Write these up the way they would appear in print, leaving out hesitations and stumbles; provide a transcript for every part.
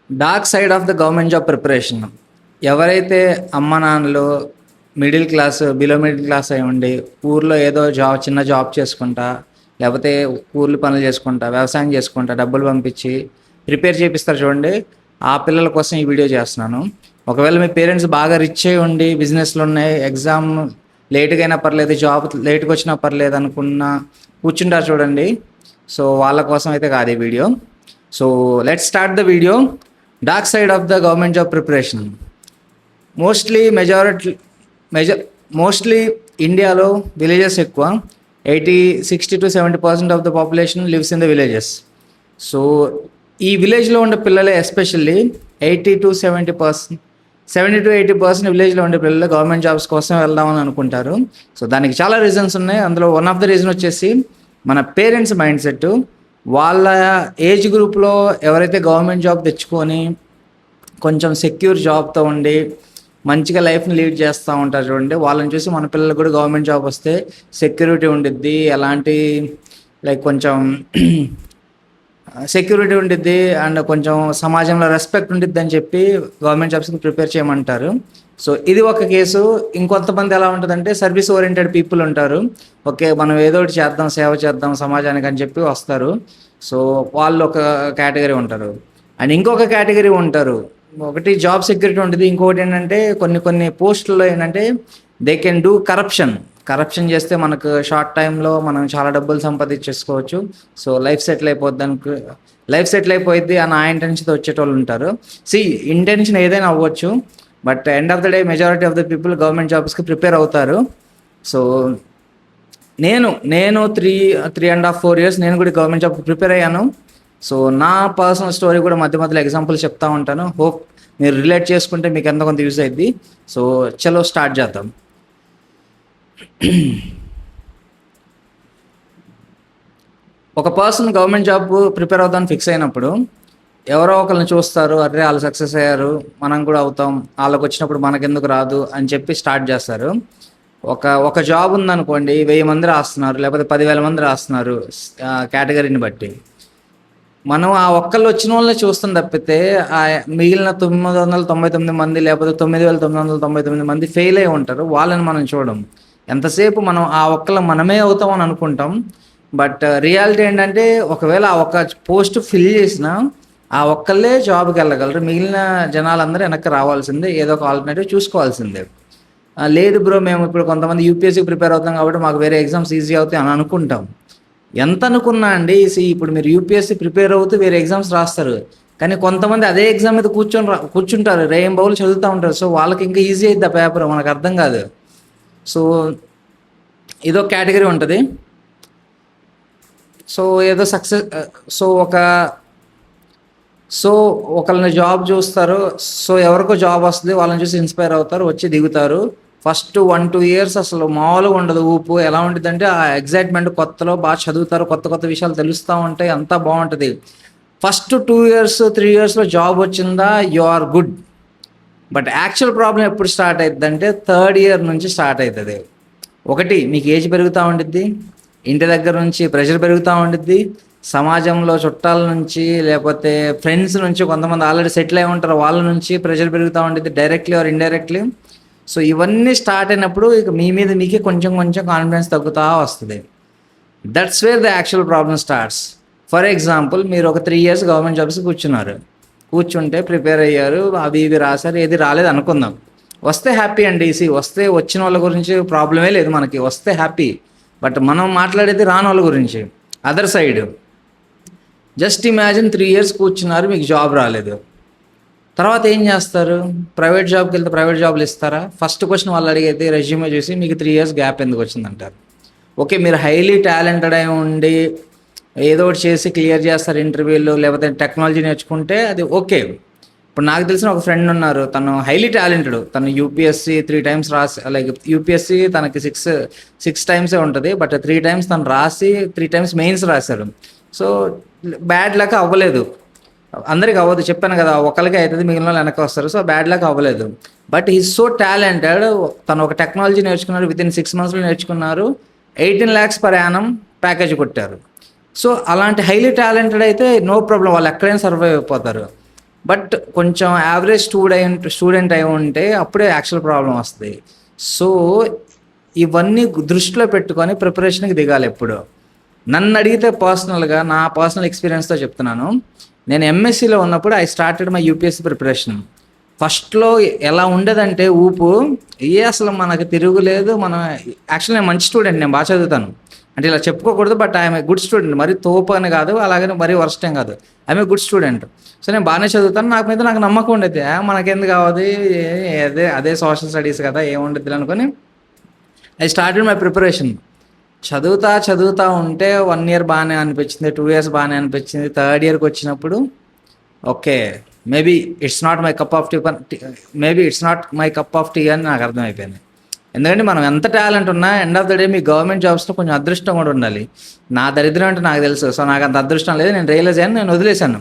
Dark side of the government job preparation. ఎవరైతే అమ్మ నాన్నలు middle class, below middle class అయి ఉండి ఊర్లో ఏదో చిన్న జాబ్ చేసుకుంటా, లేకపోతే కూలి పనులు చేసుకుంటా, వ్యవసాయం చేసుకుంటా డబ్బులు పంపించి ప్రిపేర్ చేపిస్తారు చూడండి, ఆ పిల్లల కోసం ఈ వీడియో చేస్తున్నాను. ఒకవేళ మీ పేరెంట్స్ బాగా రిచ్ అయి ఉండి బిజినెస్లు ఉన్నాయి, ఎగ్జామ్ లేట్గా అయినా పర్లేదు, జాబ్ లేట్గా వచ్చినా పర్లేదు అనుకున్న కూర్చుంటారు చూడండి, సో వాళ్ళ కోసం అయితే కాదు ఈ video. So let's start the video. Dark side of the government job preparation. Mostly ఇండియాలో విలేజెస్ ఎక్కువ. 60-70% of the population lives in the villages. So ఈ విలేజ్లో ఉండే పిల్లలే ఎస్పెషల్లీ 70-80% విలేజ్లో ఉండే పిల్లలు గవర్నమెంట్ జాబ్స్ కోసం వెళ్దామని అనుకుంటారు. సో దానికి చాలా రీజన్స్ ఉన్నాయి. అందులో వన్ ఆఫ్ ద రీజన్ వచ్చేసి మన పేరెంట్స్ మైండ్ సెట్. వాళ్ళ ఏజ్ గ్రూప్లో ఎవరైతే గవర్నమెంట్ జాబ్ తెచ్చుకొని కొంచెం సెక్యూర్ జాబ్తో ఉండి మంచిగా లైఫ్ని లీడ్ చేస్తూ ఉంటారు చూడండి, వాళ్ళని చూసి మన పిల్లలకు కూడా గవర్నమెంట్ జాబ్ వస్తే సెక్యూరిటీ ఉండిద్ది, ఎలాంటి కొంచెం సెక్యూరిటీ ఉండిద్ది అండ్ కొంచెం సమాజంలో రెస్పెక్ట్ ఉండిద్ది అని చెప్పి గవర్నమెంట్ జాబ్స్కి ప్రిపేర్ చేయమంటారు. సో ఇది ఒక కేసు. ఇంకొంతమంది ఎలా ఉంటుందంటే సర్వీస్ ఓరియంటెడ్ పీపుల్ ఉంటారు. ఓకే, మనం ఏదో ఒకటి చేద్దాం, సేవ చేద్దాం సమాజానికి అని చెప్పి వస్తారు. సో వాళ్ళు ఒక కేటగిరీ ఉంటారు. అండ్ ఇంకొక కేటగిరీ ఉంటారు, ఒకటి జాబ్ సెక్యూరిటీ ఉంటుంది, ఇంకొకటి ఏంటంటే కొన్ని పోస్టుల్లో ఏంటంటే దే కెన్ డూ కరప్షన్ చేస్తే మనకు షార్ట్ టైంలో మనం చాలా డబ్బులు సంపాదించేసుకోవచ్చు. సో లైఫ్ సెటిల్ అయిపోద్ది అని ఆ ఇంటెన్షన్తో వచ్చేటోళ్ళు ఉంటారు. ఇంటెన్షన్ ఏదైనా అవ్వచ్చు, but end of the day majority of the people government జాబ్స్కి ప్రిపేర్ అవుతారు. సో నేను 3.5-4 years నేను కూడా గవర్నమెంట్ జాబ్కి ప్రిపేర్ అయ్యాను. సో నా పర్సనల్ స్టోరీ కూడా మధ్య మధ్యలో ఎగ్జాంపుల్స్ చెప్తా ఉంటాను. హోప్ మీరు రిలేట్ చేసుకుంటే మీకు ఎంత కొంత యూజ్ అయ్యిద్ది. సో చలో స్టార్ట్ చేద్దాం. ఒక పర్సన్ గవర్నమెంట్ జాబ్ ప్రిపేర్ అవుతాను ఫిక్స్ అయినప్పుడు ఎవరో ఒకరిని చూస్తారు, అరే వాళ్ళు సక్సెస్ అయ్యారు మనం కూడా అవుతాం, వాళ్ళకి వచ్చినప్పుడు మనకెందుకు రాదు అని చెప్పి స్టార్ట్ చేస్తారు. ఒక జాబ్ ఉందనుకోండి, 1000 మంది రాస్తున్నారు, లేకపోతే 10,000 మంది రాస్తున్నారు కేటగిరీని బట్టి. మనం ఆ ఒక్కళ్ళు వచ్చిన వాళ్ళని చూస్తాం తప్పితే ఆ మిగిలిన 999 మంది లేకపోతే 9,999 మంది ఫెయిల్ అయి ఉంటారు, వాళ్ళని మనం చూడం. ఎంతసేపు మనం ఆ ఒక్కళ్ళు మనమే అవుతామని అనుకుంటాం. బట్ రియాలిటీ ఏంటంటే ఒకవేళ ఆ ఒక్క పోస్ట్ ఫిల్ చేసినా ఆ ఒక్కళ్ళే జాబ్కి వెళ్ళగలరు, మిగిలిన జనాలందరూ వెనక్కి రావాల్సిందే, ఏదో ఒక ఆల్టర్నేటివ్ చూసుకోవాల్సిందే. లేదు బ్రో, మేము ఇప్పుడు కొంతమంది యూపీఎస్సీకి ప్రిపేర్ అవుతాం కాబట్టి మాకు వేరే ఎగ్జామ్స్ ఈజీ అవుతాయి అని అనుకుంటాం. ఎంత అనుకున్నా అండి, ఇప్పుడు మీరు యూపీఎస్సీ ప్రిపేర్ అవుతూ వేరే ఎగ్జామ్స్ రాస్తారు, కానీ కొంతమంది అదే ఎగ్జామ్ మీద కూర్చుంటారు, రేం బౌలు చదువుతూ ఉంటారు. సో వాళ్ళకి ఇంకా ఈజీ అయిద్ది ఆ పేపర్, మనకు అర్థం కాదు. సో ఇదో కేటగిరీ ఉంటుంది. సో ఏదో సక్సెస్ ఒకళ్ళని జాబ్ చూస్తారు, సో ఎవరికో జాబ్ వస్తుంది, వాళ్ళని చూసి ఇన్స్పైర్ అవుతారు, వచ్చి దిగుతారు. ఫస్ట్ 1-2 years అసలు మామూలుగా ఉండదు ఊపు. ఎలా ఉంటుంది అంటే ఆ ఎగ్జైట్మెంట్, కొత్తలో బాగా చదువుతారు, కొత్త విషయాలు తెలుస్తూ ఉంటాయి, అంతా బాగుంటుంది. ఫస్ట్ 2 years 3 yearsలో జాబ్ వచ్చిందా you are good. But actual problem ఎప్పుడు స్టార్ట్ అవుతుంది అంటే 3rd year నుంచి స్టార్ట్ అవుతుంది. ఒకటి, మీకు ఏజ్ పెరుగుతూ ఉండిద్ది, ఇంటి దగ్గర నుంచి ప్రెషర్ పెరుగుతూ ఉండిద్ది, సమాజంలో చుట్టాల నుంచి లేకపోతే ఫ్రెండ్స్ నుంచి, కొంతమంది ఆల్రెడీ సెటిల్ అయి ఉంటారు వాళ్ళ నుంచి ప్రెషర్ పెరుగుతూ ఉండిద్ది డైరెక్ట్లీ ఆర్ ఇండైరెక్ట్లీ. సో ఇవన్నీ స్టార్ట్ అయినప్పుడు ఇక మీ మీద మీకే కొంచెం కాన్ఫిడెన్స్ తగ్గుతూ వస్తుంది. That's where the actual problem starts. For example, మీరు ఒక 3 years గవర్నమెంట్ జాబ్స్ కూర్చుంటే ప్రిపేర్ అయ్యారు, అవి రాశారు, ఏది రాలేదు అనుకుందాం. వస్తే హ్యాపీ అండి. వస్తే వచ్చిన వాళ్ళ గురించి ప్రాబ్లమే లేదు మనకి, వస్తే హ్యాపీ. బట్ మనం మాట్లాడేది రాని వాళ్ళ గురించి. Other side, just imagine 3 years కూర్చున్నారు, మీకు జాబ్ రాలేదు. తర్వాత ఏం చేస్తారు? ప్రైవేట్ జాబ్కి వెళ్తే ప్రైవేట్ జాబ్లు ఇస్తారా? ఫస్ట్ క్వశ్చన్ వాళ్ళు అడిగేది రెజ్యూమే చూసి మీకు 3 years గ్యాప్ ఎందుకు వచ్చిందంటారు. ఓకే, మీరు హైలీ టాలెంటెడ్ అయి ఉండి ఏదో ఒకటి చేసి క్లియర్ చేస్తారు ఇంటర్వ్యూలు, లేకపోతే టెక్నాలజీ నేర్చుకుంటే అది ఓకే. ఇప్పుడు నాకు తెలిసిన ఒక ఫ్రెండ్ ఉన్నారు, తను హైలీ టాలెంటెడ్, తను యూపీఎస్సీ 3 times రాసి, యూపీఎస్సీ తనకి 6 times ఉంటుంది, బట్ 3 times తను రాసి 3 times మెయిన్స్ రాశాడు. సో బ్యాడ్ లక్ అవ్వలేదు, అందరికి అవ్వదు, చెప్పాను కదా, ఒకరికి అవుతుంది, మిగిలిన వాళ్ళు వెనక్కి వస్తారు. సో బ్యాడ్ లక్ అవ్వలేదు. But is so talented. తను ఒక టెక్నాలజీ నేర్చుకున్నారు, విత్ ఇన్ 6 monthsలో నేర్చుకున్నారు, 18 lakhs per annum ప్యాకేజ్ కొట్టారు. సో అలాంటి హైలీ టాలెంటెడ్ అయితే నో ప్రాబ్లం, వాళ్ళు ఎక్కడైనా సర్వైవ్ అయిపోతారు. బట్ కొంచెం యావరేజ్ స్టూడెంట్ అయి ఉంటే అప్పుడే యాక్చువల్ ప్రాబ్లం వస్తుంది. సో ఇవన్నీ దృష్టిలో పెట్టుకొని ప్రిపరేషన్కి దిగాలి ఎప్పుడు. నన్ను అడిగితే పర్సనల్గా నా పర్సనల్ ఎక్స్పీరియన్స్తో చెప్తున్నాను. నేను ఎంఎస్సిలో ఉన్నప్పుడు I started my UPSC preparation. ఫస్ట్లో ఎలా ఉండేదంటే ఊపు అసలు మనకు తిరుగులేదు. మనం యాక్చువల్లీ నేను మంచి స్టూడెంట్, నేను బాగా చదువుతాను. అంటే ఇలా చెప్పుకోకూడదు, but I'm a good student. మరి తోపు అని కాదు, అలాగని మరీ వర్స్ట్ ఏం కాదు. I'm a good student. So నేను బాగానే చదువుతాను. నాకు నమ్మకం ఉండేది, మనకెందుకు కావది, అదే సోషల్ స్టడీస్ కదా, ఏముండద్దు అనుకొని ఐ స్టార్టెడ్ మై ప్రిపరేషన్. చదువుతా ఉంటే 1 year బాగానే అనిపించింది, 2 years బాగానే అనిపించింది. 3rd yearకి వచ్చినప్పుడు okay maybe it's not my cup of tea అని నాకు అర్థమైపోయింది. ఎందుకంటే మనం ఎంత టాలెంట్ ఉన్నా ఎండ్ ఆఫ్ ద డే మీ గవర్నమెంట్ జాబ్స్లో కొంచెం అదృష్టం కూడా ఉండాలి. నా దరిద్రం అంటే నాకు తెలుసు. సో నాకు అంత అదృష్టం లేదు, నేను రియలైజ్ అయ్యాను, నేను వదిలేశాను.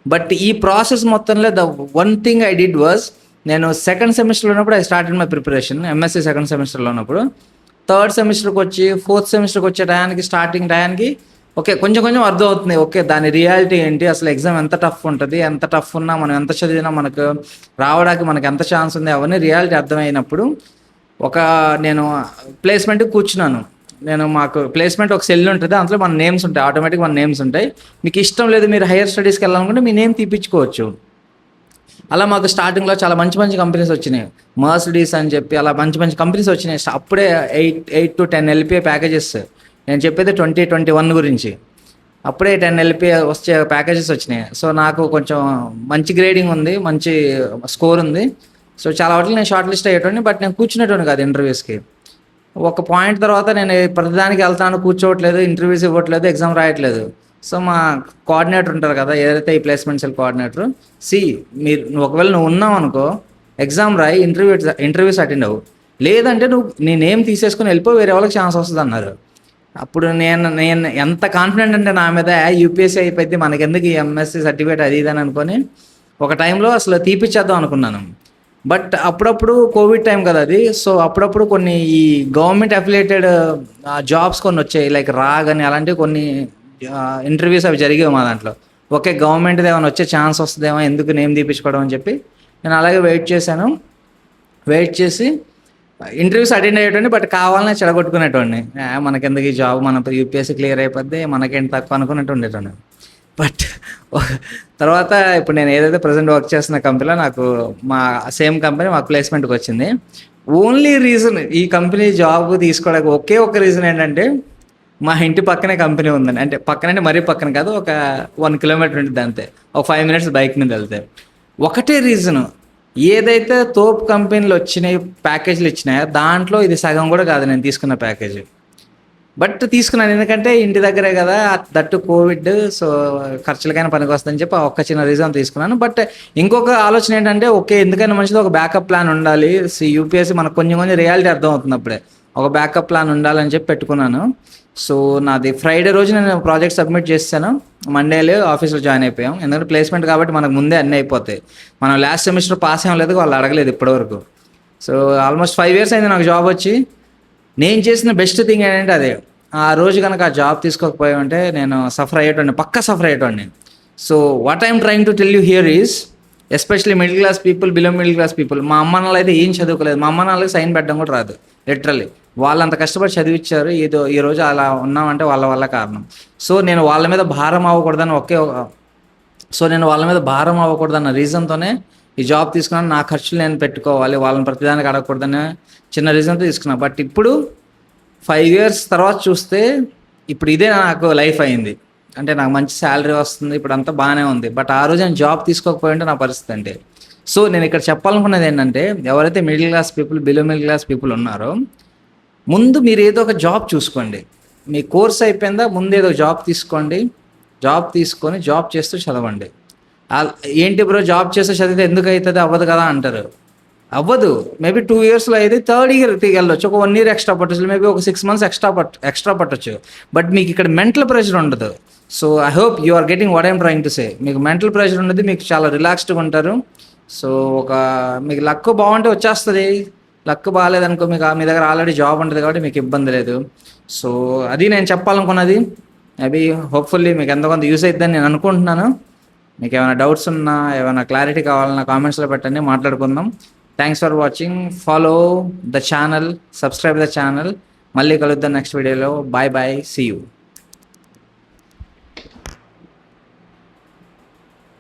బట్ ఈ ప్రాసెస్ మొత్తంలో the one thing I did was, నేను 2nd సెమిస్టర్లో ఉన్నప్పుడు I started my preparation. MSc 2nd సెమిస్టర్లో ఉన్నప్పుడు 3rd సెమిస్టర్కి వచ్చి 4th సెమిస్టర్కి వచ్చే స్టార్టింగ్ టయానికి ఓకే కొంచెం అర్థం అవుతుంది. ఓకే దాని రియాలిటీ ఏంటి, అసలు ఎగ్జామ్ ఎంత టఫ్ ఉంటుంది, ఎంత టఫ్ ఉన్నా మనం ఎంత చదివినా మనకు రావడానికి మనకు ఎంత ఛాన్స్ ఉంది, అవన్నీ రియాలిటీ అర్థమైనప్పుడు నేను ప్లేస్మెంట్కి కూర్చున్నాను. మాకు ప్లేస్మెంట్ ఒక సెల్ ఉంటుంది, అందులో మన నేమ్స్ ఉంటాయి, ఆటోమేటిక్ మన నేమ్స్ ఉంటాయి. మీకు ఇష్టం లేదు, మీరు హైయర్ స్టడీస్కి వెళ్ళాలనుకుంటే మీ నేమ్ తీపించుకోవచ్చు. అలా మాకు స్టార్టింగ్లో చాలా మంచి కంపెనీస్ వచ్చినాయి. మర్సిడీస్ అని చెప్పి అలా మంచి కంపెనీస్ వచ్చినాయి. అప్పుడే 8 to 10 LPA ప్యాకేజెస్, నేను చెప్పేది 2021 గురించి. అప్పుడే 10 LPA వచ్చే ప్యాకేజెస్ వచ్చినాయి. సో నాకు కొంచెం మంచి గ్రేడింగ్ ఉంది, మంచి స్కోర్ ఉంది. సో చాలా వాటికి నేను షార్ట్ లిస్ట్ అయ్యేటోని, బట్ నేను కూర్చునేటోని కాదు ఇంటర్వ్యూస్కి. ఒక పాయింట్ తర్వాత నేను ప్రతిదానికి వెళ్తాను, కూర్చోవట్లేదు, ఇంటర్వ్యూస్ ఇవ్వట్లేదు, ఎగ్జామ్ రాయట్లేదు. సో మా కోఆర్డినేటర్ ఉంటారు కదా, ఏదైతే ఈ ప్లేస్మెంట్ సెల్ కోఆర్డినేటర్, ఒకవేళ నువ్వు ఉన్నావు అనుకో, ఎగ్జామ్ రాయి, ఇంటర్వ్యూస్ అటెండ్ అవ్వు, లేదంటే నువ్వు నీ నేమ్ తీసేసుకుని వెళ్ళిపో, వేరే వాళ్ళకి ఛాన్స్ వస్తుంది అన్నారు. అప్పుడు నేను ఎంత కాన్ఫిడెంట్ అంటే నా మీద, యూపీఎస్సీ అయిపోయింది మనకెందుకు ఈ ఎంఎస్సీ సర్టిఫికేట్ అది ఇది అని అనుకొని ఒక టైంలో అసలు తీపిచ్చేద్దాం అనుకున్నాను. బట్ అప్పుడప్పుడు కోవిడ్ టైం కదా అది. సో అప్పుడప్పుడు కొన్ని ఈ గవర్నమెంట్ అఫిలియేటెడ్ జాబ్స్ కొన్ని వచ్చాయి, లైక్ రాగ్ అని, అలాంటివి కొన్ని ఇంటర్వ్యూస్ అవి జరిగాయి మా దాంట్లో. ఓకే గవర్నమెంట్ది ఏమైనా వచ్చే ఛాన్స్ వస్తుందేమో, ఎందుకు నేమ్ తీపించుకోవడం అని చెప్పి నేను అలాగే వెయిట్ చేసి ఇంటర్వ్యూస్ అటెండ్ అయ్యేటండి. బట్ కావాలనే చెడగొట్టుకునేటోడిని, మనకెందుకు ఈ జాబ్, మన యూపీఎస్సీ క్లియర్ అయిపోద్ది, మనకేంటి తక్కువ అనుకున్నట్టు ఉండేటోడిని. బట్ తర్వాత ఇప్పుడు నేను ఏదైతే ప్రజెంట్ వర్క్ చేస్తున్న కంపెనీలో నాకు మా సేమ్ కంపెనీ మాకు ప్లేస్మెంట్కి వచ్చింది. ఓన్లీ రీజన్ ఈ కంపెనీ జాబ్ తీసుకోవడానికి ఒకే ఒక రీజన్ ఏంటంటే, మా ఇంటి పక్కనే కంపెనీ ఉందని. అంటే పక్కనంటే మరీ పక్కన కాదు, ఒక 1 kilometer ఉంటుంది అంతే, ఒక 5 minutes బైక్ మీద వెళ్తే. ఒకటే రీజను, ఏదైతే తోపు కంపెనీలు వచ్చినాయి, ప్యాకేజీలు ఇచ్చినాయో దాంట్లో ఇది సగం కూడా కాదు నేను తీసుకున్న ప్యాకేజీ. బట్ తీసుకున్నాను, ఎందుకంటే ఇంటి దగ్గరే కదా, దట్టు కోవిడ్, సో ఖర్చులకైనా పనికి వస్తుందని చెప్పి ఒక్క చిన్న రీజన్ తీసుకున్నాను. బట్ ఇంకొక ఆలోచన ఏంటంటే, ఓకే ఎందుకైనా మంచిది ఒక బ్యాకప్ ప్లాన్ ఉండాలి. యూపీఎస్సీ మనకు కొంచెం రియాలిటీ అర్థం అవుతుంది, అప్పుడే ఒక బ్యాకప్ ప్లాన్ ఉండాలని చెప్పి పెట్టుకున్నాను. సో నాది ఫ్రైడే రోజు నేను ప్రాజెక్ట్ సబ్మిట్ చేశాను, మండేలో ఆఫీస్లో జాయిన్ అయిపోయాం. ఎందుకంటే ప్లేస్మెంట్ కాబట్టి మనకు ముందే అన్నీ అయిపోతాయి. మనం లాస్ట్ సెమిస్టర్ పాస్ అవ్వలేదు, వాళ్ళు అడగలేదు ఇప్పటివరకు. సో ఆల్మోస్ట్ 5 years అయింది నాకు జాబ్ వచ్చి. నేను చేసిన బెస్ట్ థింగ్ ఏంటంటే అదే, ఆ రోజు కనుక ఆ జాబ్ తీసుకోకపోయామంటే నేను పక్కా సఫర్ అయ్యేటోడిని. So what I'm trying to tell you here is, especially middle class people, below middle class people. మా అమ్మ నాన్నలు అయితే ఏం చదువుకోలేదు, మా అమ్మ నాన్నలకి సైన్ పెట్టడం కూడా రాదు లిటరల్లీ. వాళ్ళంత కష్టపడి చదివించారు, ఏదో ఈరోజు అలా ఉన్నామంటే వాళ్ళ వల్ల కారణం. సో నేను వాళ్ళ మీద భారం అవ్వకూడదన్న రీజన్తోనే ఈ జాబ్ తీసుకున్నాను. నా ఖర్చులు నేను పెట్టుకోవాలి, వాళ్ళని ప్రతిదానికి అడగకూడదనే చిన్న రీజన్తో తీసుకున్నాను. బట్ ఇప్పుడు 5 years తర్వాత చూస్తే ఇప్పుడు ఇదే నాకు లైఫ్ అయింది. అంటే నాకు మంచి శాలరీ వస్తుంది, ఇప్పుడు అంతా బాగానే ఉంది. బట్ ఆ రోజు నేను జాబ్ తీసుకోకపోయింటే నా పరిస్థితి అంటే. సో నేను ఇక్కడ చెప్పాలనుకున్నది ఏంటంటే, ఎవరైతే middle class people, below middle class people ఉన్నారో, ముందు మీరు ఏదో ఒక జాబ్ చూసుకోండి. మీ కోర్స్ అయిపోయిందా, ముందు ఏదో జాబ్ తీసుకోండి. జాబ్ తీసుకొని జాబ్ చేస్తూ చదవండి. ఏంటి బ్రో జాబ్ చేస్తూ చదివితే ఎందుకు అవుతుంది, అవ్వదు కదా అంటారు. అవ్వదు, మేబీ 2 yearsలో అయితే 3rd year వెళ్ళొచ్చు, ఒక 1 year ఎక్స్ట్రా పట్టచ్చు, మేబీ ఒక 6 months ఎక్స్ట్రా పట్టొచ్చు. బట్ మీకు ఇక్కడ మెంటల్ ప్రెషర్ ఉండదు. So I hope you are getting what I'm trying to say. మీకు మెంటల్ ప్రెషర్ ఉండదు, మీకు చాలా రిలాక్స్డ్గా ఉంటారు. సో మీకు లక్ బాగుంటే వచ్చేస్తుంది, లక్ బాగాలేదనుకో మీకు మీ దగ్గర ఆల్రెడీ జాబ్ ఉంటుంది కాబట్టి మీకు ఇబ్బంది లేదు. సో అది నేను చెప్పాలనుకున్నది. మేబీ హోప్ఫుల్లీ మీకు ఎంతో కొంత యూస్ అవుతుందని నేను అనుకుంటున్నాను. మీకు ఏమైనా డౌట్స్ ఉన్నా, ఏమైనా క్లారిటీ కావాలన్నా కామెంట్స్లో పెట్టండి, మాట్లాడుకుందాం. Thanks for watching. Follow the channel, subscribe the channel. మళ్ళీ కలుద్దాం నెక్స్ట్ వీడియోలో. Bye bye, see you.